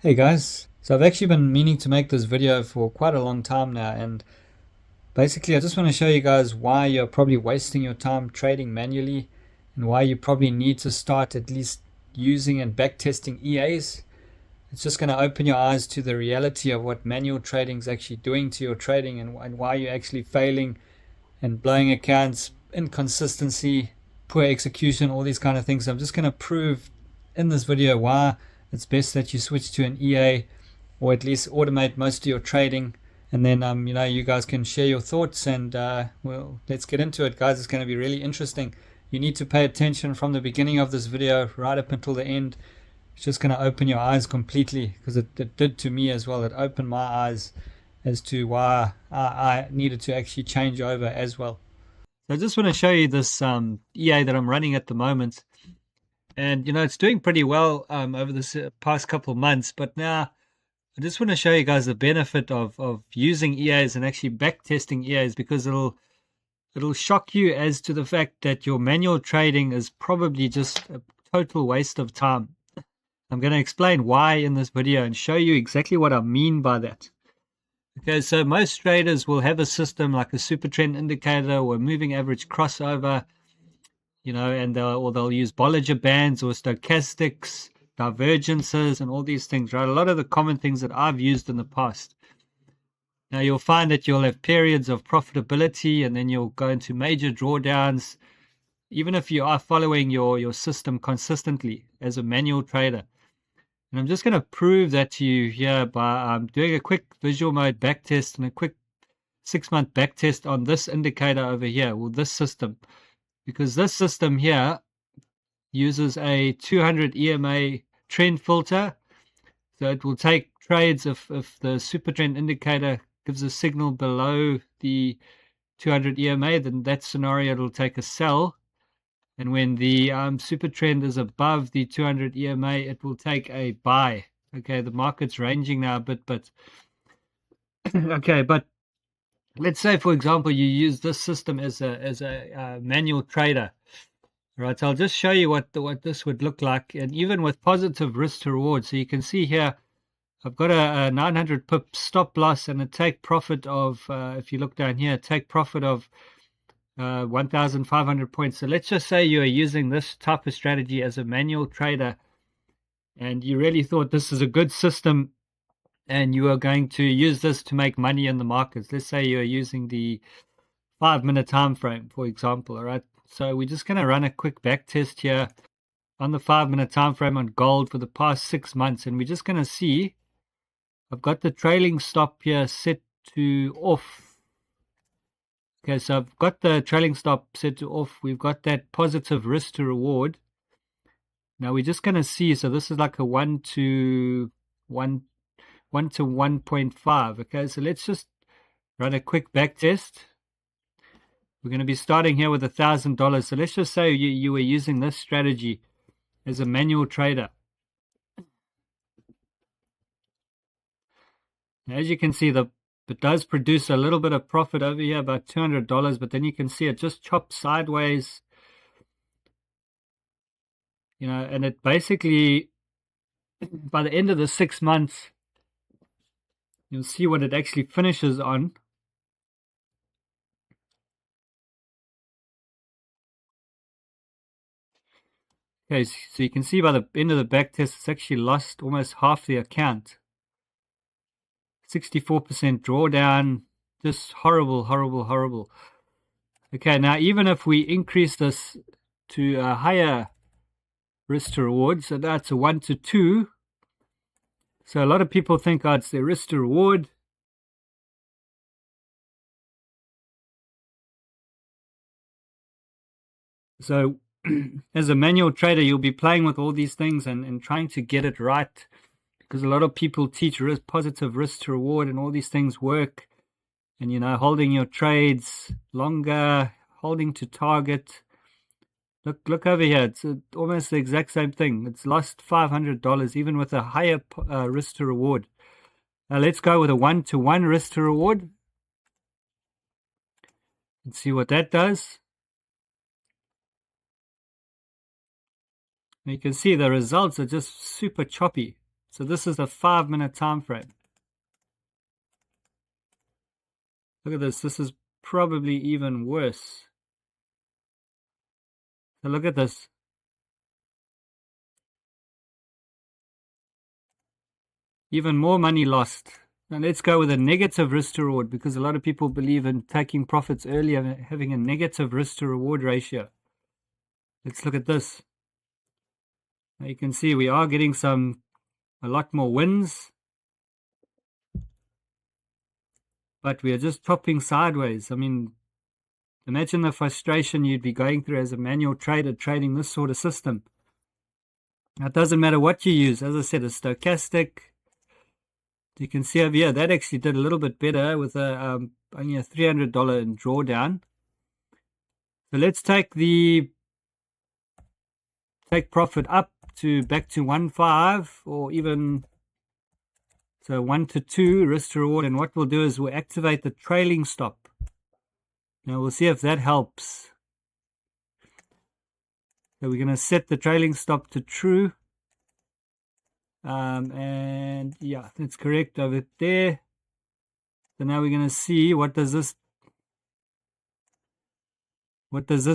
Hey guys, so I've actually been meaning to make this video for quite a long time now, and basically I just want to show you guys why you're probably wasting your time trading manually and why you probably need to start at least using and backtesting EAs. It's just going to open your eyes to the reality of what manual trading is actually doing to your trading and why you're actually failing and blowing accounts, inconsistency, poor execution, all these kind of things. I'm just going to prove in this video why it's best that you switch to an EA or at least automate most of your trading. And then, you guys can share your thoughts and, well, let's get into it, guys. It's going to be really interesting. You need to pay attention from the beginning of this video right up until the end. It's just going to open your eyes completely because it did to me as well. It opened my eyes as to why I needed to actually change over as well. So I just want to show you this EA that I'm running at the moment. And, it's doing pretty well over this past couple of months. But now I just want to show you guys the benefit of using EAs and actually backtesting EAs, because it'll shock you as to the fact that your manual trading is probably just a total waste of time. I'm going to explain why in this video and show you exactly what I mean by that. Okay, so most traders will have a system like a Supertrend indicator or a moving average crossover, and they'll use Bollinger Bands or stochastics, divergences, and all these things, right? A lot of the common things that I've used in the past. Now you'll find that you'll have periods of profitability and then you'll go into major drawdowns, even if you are following your system consistently as a manual trader. And I'm just going to prove that to you here by doing a quick visual mode backtest and a quick 6-month backtest on this indicator over here, or this system, because this system here uses a 200 EMA trend filter. So it will take trades if the Supertrend indicator gives a signal below the 200 EMA, then that scenario it'll take a sell. And when the Supertrend is above the 200 EMA, it will take a buy. Okay, the market's ranging now a bit, but okay, but let's say, for example, you use this system as a manual trader. Right, so I'll just show you what this would look like, and even with positive risk to reward. So you can see here, I've got a 900 pip stop loss and a take profit of, if you look down here, take profit of 1,500 points. So let's just say you are using this type of strategy as a manual trader, and you really thought this is a good system, and you are going to use this to make money in the markets. Let's say you are using the 5-minute time frame, for example. All right. So we're just going to run a quick back test here on the 5-minute time frame on gold for the past 6 months, and we're just going to see. I've got the trailing stop here set to off. Okay, so I've got the trailing stop set to off. We've got that positive risk to reward. Now we're just going to see. So this is like a 1 to 1.5. Okay, so let's just run a quick back test. We're going to be starting here with $1,000. So let's just say you were using this strategy as a manual trader. Now, as you can see, it does produce a little bit of profit over here, about $200, but then you can see it just chops sideways. And it basically, by the end of the 6 months, you'll see what it actually finishes on. Okay, so you can see by the end of the back test, it's actually lost almost half the account. 64% drawdown, just horrible, horrible, horrible. Okay, now even if we increase this to a higher risk to reward, so that's a 1 to 2. So a lot of people think, it's the risk to reward. So as a manual trader, you'll be playing with all these things and trying to get it right, because a lot of people teach positive risk to reward and all these things work. And, holding your trades longer, holding to target. Look over here. It's almost the exact same thing. It's lost $500 even with a higher risk to reward. Now let's go with a 1-to-1 risk to reward and see what that does. You can see the results are just super choppy. So this is the 5-minute time frame. Look at this. This is probably even worse. So look at this. Even more money lost. Now let's go with a negative risk to reward, because a lot of people believe in taking profits early and having a negative risk to reward ratio. Let's look at this. Now you can see we are getting a lot more wins, but we are just topping sideways. I mean, imagine the frustration you'd be going through as a manual trader trading this sort of system. Now, it doesn't matter what you use. As I said, a stochastic. You can see over here, that actually did a little bit better with only a $300 in drawdown. So let's take profit up to back to 1.5 or even so 1 to 2 risk to reward. And what we'll do is we'll activate the trailing stop. Now we'll see if that helps. So we're going to set the trailing stop to true. And yeah, that's correct over there. So now we're going to see what does this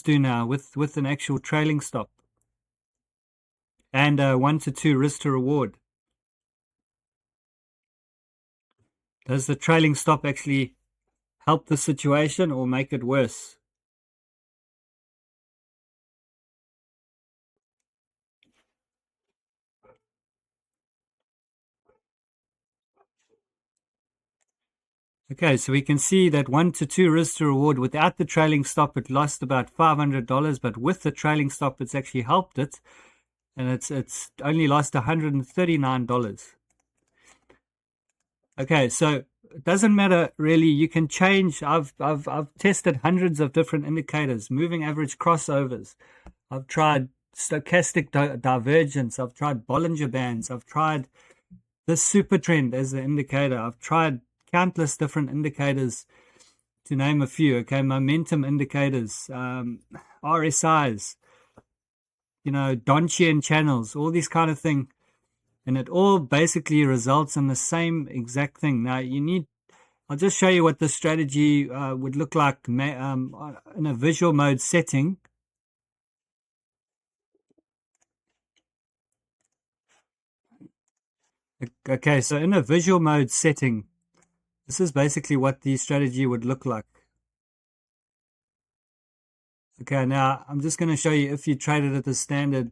do now with an actual trailing stop and 1 to 2 risk to reward. Does the trailing stop actually help the situation or make it worse? Okay, so we can see that 1 to 2 risk to reward without the trailing stop, it lost about $500, but with the trailing stop, it's actually helped it, and it's only lost $139. Okay, so it doesn't matter really. You can change. I've tested hundreds of different indicators, moving average crossovers. I've tried stochastic divergence. I've tried Bollinger Bands. I've tried this Supertrend as the indicator. I've tried countless different indicators, to name a few. Okay, momentum indicators, RSIs, Donchian channels, all these kind of thing, and it all basically results in the same exact thing. Now I'll just show you what the strategy would look like in a visual mode setting. Okay, so in a visual mode setting, this is basically what the strategy would look like. Okay, now I'm just going to show you if you traded it the standard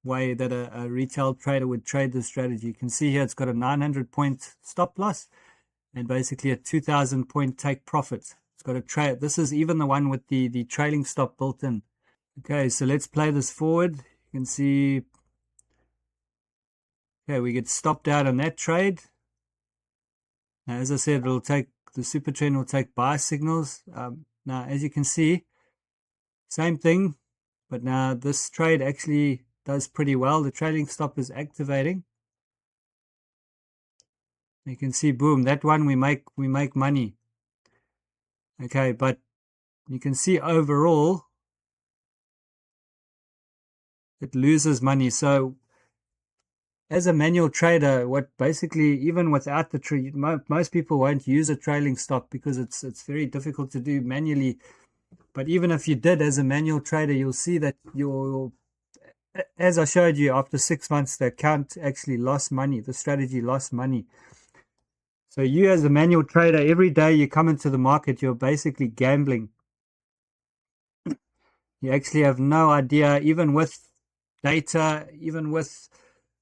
way that a retail trader would trade the strategy. You can see here it's got a 900-point stop loss and basically a 2,000-point take profit. It's got a trade. This is even the one with the trailing stop built in. Okay, so let's play this forward. You can see, okay, we get stopped out on that trade. Now, as I said, the Supertrend will take buy signals. Now, as you can see, same thing, but now this trade actually does pretty well. The trailing stop is activating. You can see, boom, that one we make money. Okay, but you can see overall it loses money. So as a manual trader, what basically, even without the trade, most people won't use a trailing stop because it's very difficult to do manually. But even if you did as a manual trader, you'll see that as I showed you, after 6 months, the account actually lost money. The strategy lost money. So you as a manual trader, every day you come into the market, you're basically gambling. You actually have no idea, even with data, even with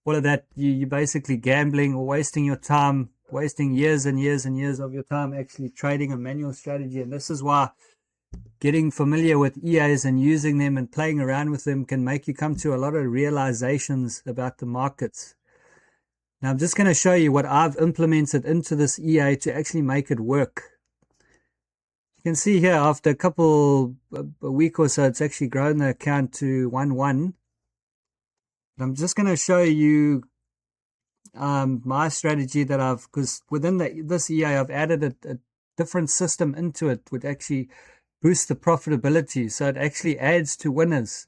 all of that, you're basically gambling or wasting your time, wasting years and years and years of your time actually trading a manual strategy. And this is why getting familiar with EAs and using them and playing around with them can make you come to a lot of realizations about the markets. Now, I'm just going to show you what I've implemented into this EA to actually make it work. You can see here, after a week or so, it's actually grown the account to 1.1. I'm just going to show you my strategy that because within this EA, I've added a different system into it, which actually boosts the profitability. So it actually adds to winners.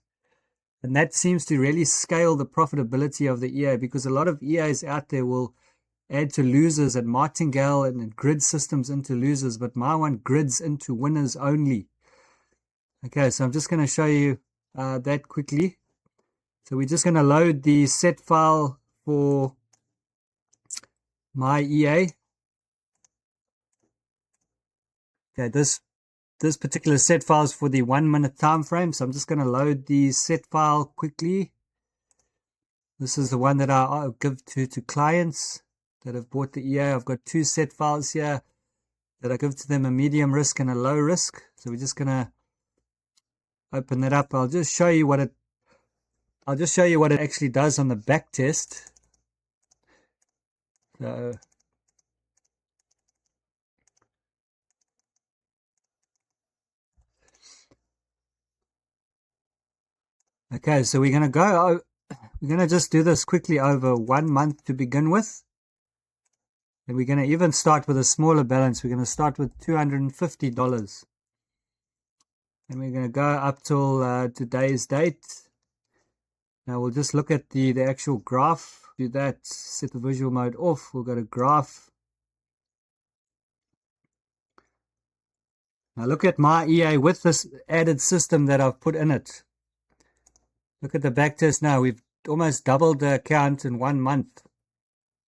And that seems to really scale the profitability of the EA, because a lot of EAs out there will add to losers and martingale and grid systems into losers, but my one grids into winners only. Okay, so I'm just going to show you that quickly. So we're just going to load the set file for my EA. Okay, this particular set file is for the 1 minute time frame, so I'm just going to load the set file quickly. This is the one that I give to clients that have bought the EA. I've got 2 set files here that I give to them, a medium risk and a low risk. So we're just going to open that up. I'll just show you what it actually does on the back test. So okay, so we're going to just do this quickly over 1 month to begin with. And we're going to even start with a smaller balance. We're going to start with $250. And we're going to go up till today's date. Now we'll just look at the actual graph. Do that, set the visual mode off. We'll go to graph. Now look at my EA with this added system that I've put in it. Look at the backtest now. We've almost doubled the account in 1 month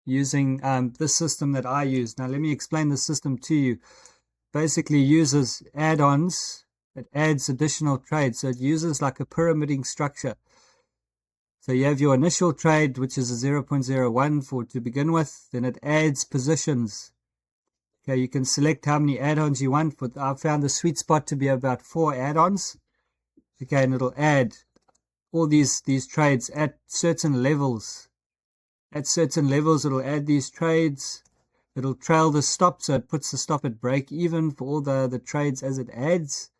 using this system that I use. Now let me explain the system to you. Basically uses add-ons. It adds additional trades. So it uses like a pyramiding structure. So you have your initial trade, which is a 0.01 for to begin with. Then it adds positions. Okay, you can select how many add-ons you want. But I found the sweet spot to be about 4 add-ons. Okay, and it'll add all these trades at certain levels. At certain levels, it'll add these trades. It'll trail the stop, so it puts the stop at break even for all the trades as it adds.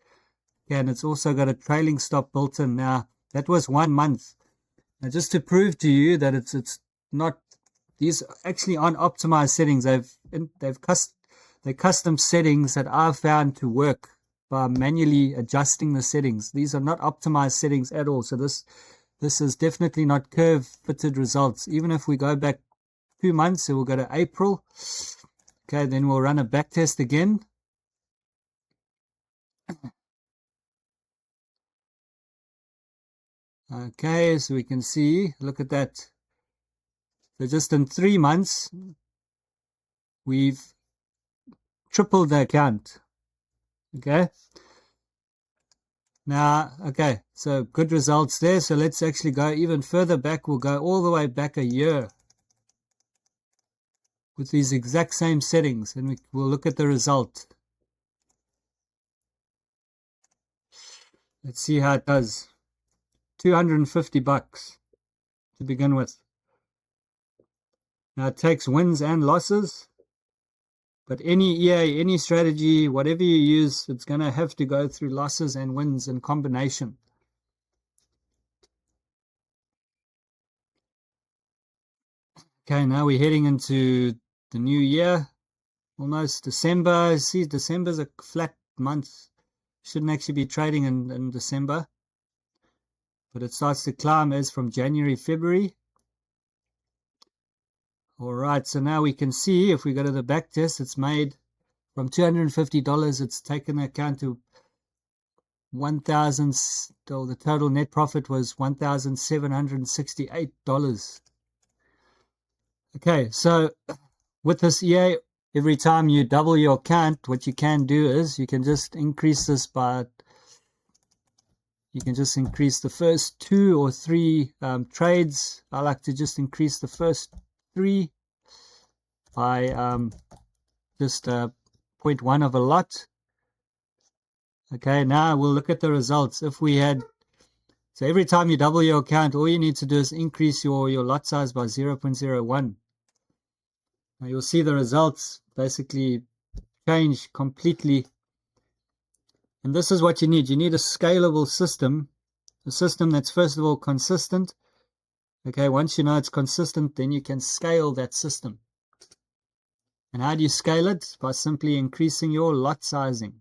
Okay, and it's also got a trailing stop built in. Now, that was 1 month. Now, just to prove to you that it's not, these actually aren't optimized settings. They're custom settings that I've found to work by manually adjusting the settings. These are not optimized settings at all. So this is definitely not curve fitted results. Even if we go back 2 months, so we'll go to April. Okay, then we'll run a back test again. Okay, so we can see, look at that. So just in 3 months, we've tripled the account. Okay. Now, okay, so good results there. So let's actually go even further back. We'll go all the way back a year with these exact same settings, and we'll look at the result. Let's see how it does. $250 to begin with. Now it takes wins and losses, but any EA, any strategy, whatever you use, it's going to have to go through losses and wins in combination. Okay, now we're heading into the new year, almost December. See, December's a flat month. Shouldn't actually be trading in December, but it starts to climb as from January, February. All right, so now we can see if we go to the back test, it's made from $250. It's taken account to 1,000. So the total net profit was $1,768. Okay, so with this EA, every time you double your account, what you can do is you can just increase this by, you can just increase the first 2 or 3 trades. I like to just increase the first 3 by just 0.1 of a lot. Okay, now we'll look at the results. If we had, so every time you double your account, all you need to do is increase your lot size by 0.01. Now you'll see the results basically change completely. And this is what you need. You need a scalable system, a system that's first of all consistent. Okay, once you know it's consistent, then you can scale that system. And how do you scale it? By simply increasing your lot sizing.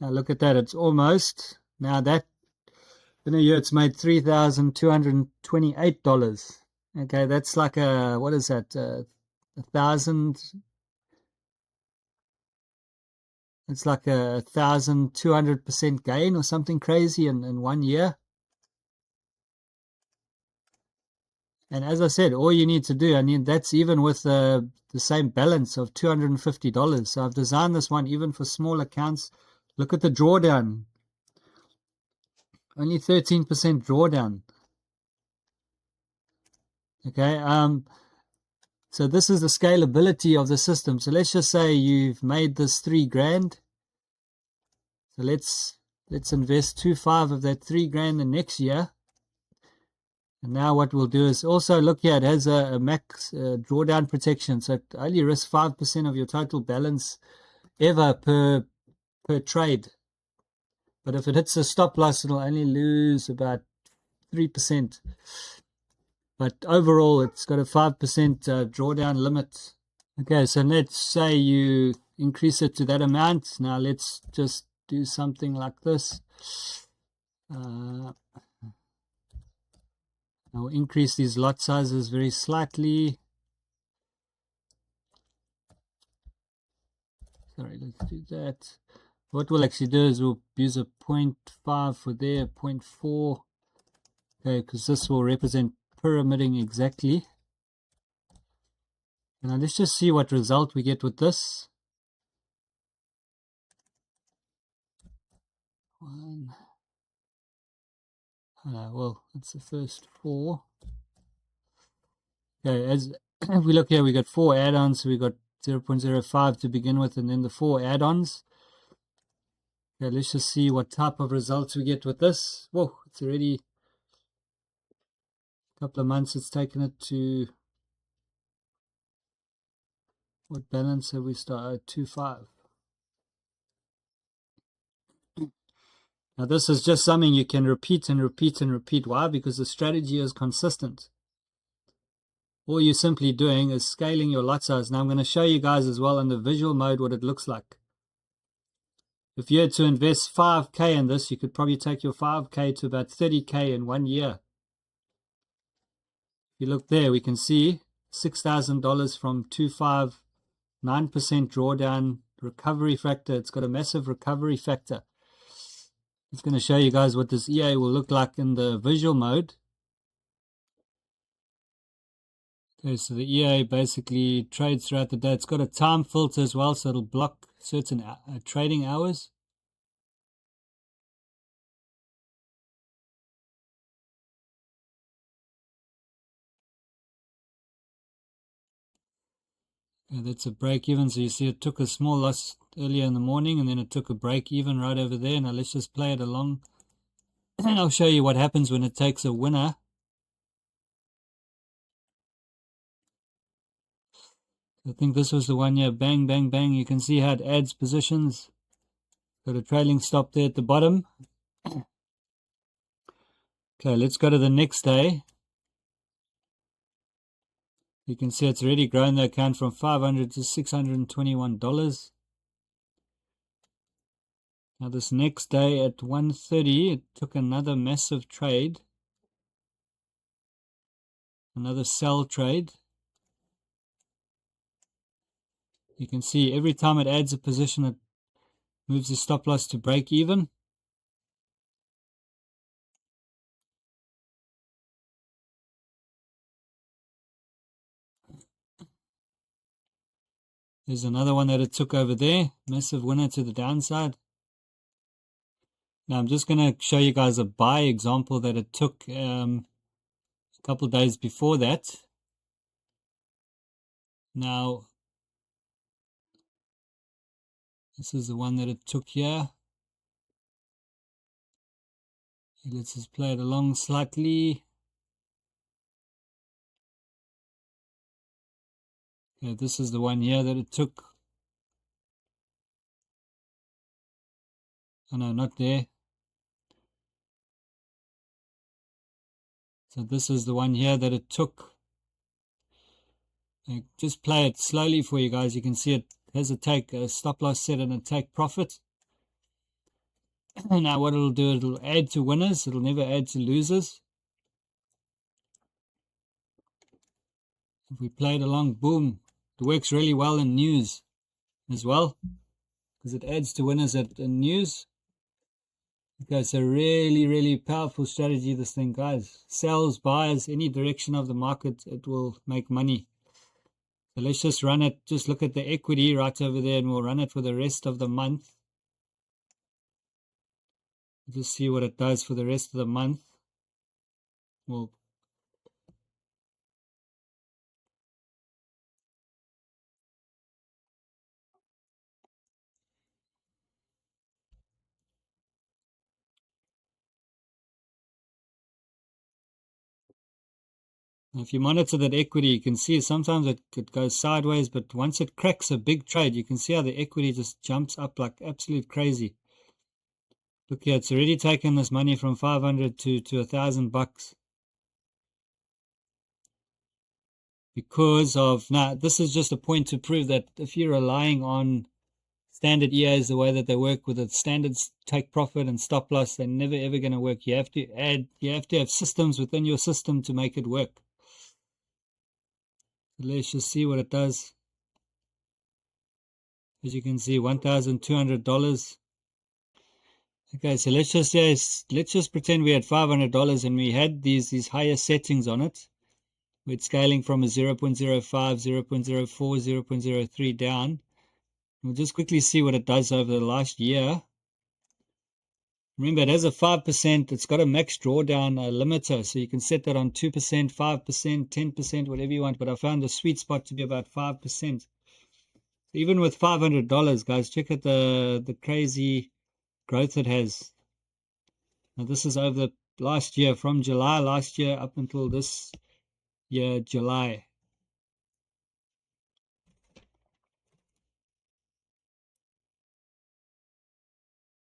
Now look at that, it's almost, now that, in a year it's made $3,228. Okay, that's like a, what is that, 1,000, it's like a 1,200% gain or something crazy in 1 year. And as I said, all you need to do, I mean, that's even with the same balance of $250. So I've designed this one even for small accounts. Look at the drawdown, only 13% drawdown. Okay, so this is the scalability of the system. So let's just say you've made this $3,000. So let's invest 2.5 of that $3,000 the next year. And now what we'll do is also look here, it has a max drawdown protection. So it only risks 5% of your total balance ever per trade. But if it hits a stop loss, it'll only lose about 3%. But overall, it's got a 5% drawdown limit. Okay, so let's say you increase it to that amount. Now let's just do something like this. I'll increase these lot sizes very slightly. Sorry, let's do that. What we'll actually do is we'll use a 0.5 for there, 0.4. Okay, because this will represent pyramiding exactly. And now let's just see what result we get with this. One. Well, it's the first 4. Okay, as we look here, we got 4 add-ons. So we got 0.05 to begin with, and then the 4 add-ons. Okay, let's just see what type of results we get with this. Whoa, it's already a couple of months it's taken it to, what balance have we started? 2.5. Now this is just something you can repeat and repeat and repeat. Why? Because the strategy is consistent. All you're simply doing is scaling your lot size. Now I'm going to show you guys as well in the visual mode what it looks like. If you had to invest 5K in this, you could probably take your 5K to about 30K in 1 year. If you look there, we can see $6,000 from 2.5, 9% drawdown, recovery factor. It's got a massive recovery factor. It's going to show you guys what this EA will look like in the visual mode. Okay, so the EA basically trades throughout the day. It's got a time filter as well, so it'll block certain trading hours. That's a break even. So you see it took a small loss earlier in the morning, and then it took a break even right over there. Now let's just play it along. And I'll show you what happens when it takes a winner. I think this was the one, yeah, bang, bang, bang. You can see how it adds positions. Got a trailing stop there at the bottom. Okay, let's go to the next day. You can see it's already grown the account from $500 to $621. Now this next day at 1:30, it took another massive trade. Another sell trade. You can see every time it adds a position, it moves the stop loss to break even. There's another one that it took over there. Massive winner to the downside. Now I'm just going to show you guys a buy example that it took a couple days before that. Now, this is the one that it took here. Let's just play it along slightly. Okay, this is the one here that it took. Oh no, not there. So this is the one here that it took. I just play it slowly for you guys. You can see it has a stop loss set and a take profit. Now what it'll do, it'll add to winners, it'll never add to losers. If we play it along, boom, it works really well in news as well, because it adds to winners in news. Okay, so really powerful strategy, this thing, guys. Sells, buys, any direction of the market, it will make money. So let's just run it, just look at the equity right over there, and we'll run it for the rest of the month. Just see what it does for the rest of the month. Well, if you monitor that equity, you can see sometimes it goes sideways, but once it cracks a big trade, you can see how the equity just jumps up like absolute crazy. Look here, it's already taken this money from 500 to $1,000 because of, now this is just a point to prove that if you're relying on standard EAs the way that they work with the standards take profit and stop loss, they're never ever going to work. You have to have systems within your system to make it work. So let's just see what it does. As you can see, $1,200. Okay, so let's just pretend we had $500 and we had these higher settings on it. We're scaling from a 0.05, 0.04, 0.03 down. We'll just quickly see what it does over the last year. Remember, it has a 5%. It's got a max drawdown limiter, so you can set that on 2%, 5%, 10%, whatever you want. But I found the sweet spot to be about 5%. Even with $500, guys, check out the crazy growth it has. Now, this is over the last year, from July last year up until this year, July.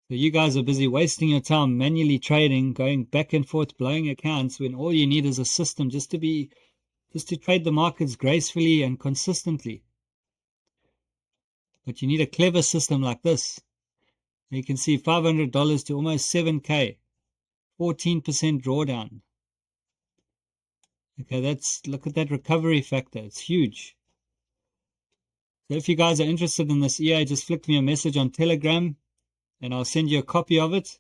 So you guys are busy wasting your time manually trading, going back and forth, blowing accounts, when all you need is a system just to trade the markets gracefully and consistently. But you need a clever system like this. You can see $500 to almost 7K, 14% drawdown. Okay, look at that recovery factor. It's huge. So if you guys are interested in this EA, just flick me a message on Telegram and I'll send you a copy of it.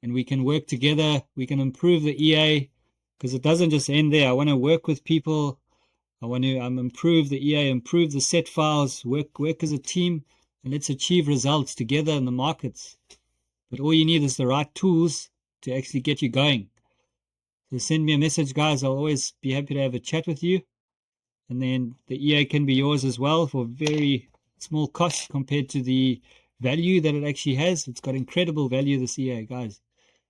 And we can work together. We can improve the EA because it doesn't just end there. I want to work with people. I want to improve the EA, improve the set files, work as a team, and let's achieve results together in the markets. But all you need is the right tools to actually get you going. So send me a message, guys. I'll always be happy to have a chat with you. And then the EA can be yours as well for very small cost compared to the value that it actually has. It's got incredible value, this EA, guys.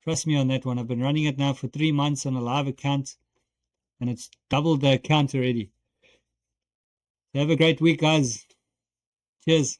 Trust me on that one. I've been running it now for 3 months on a live account, and it's doubled the account already. So have a great week, guys. Cheers.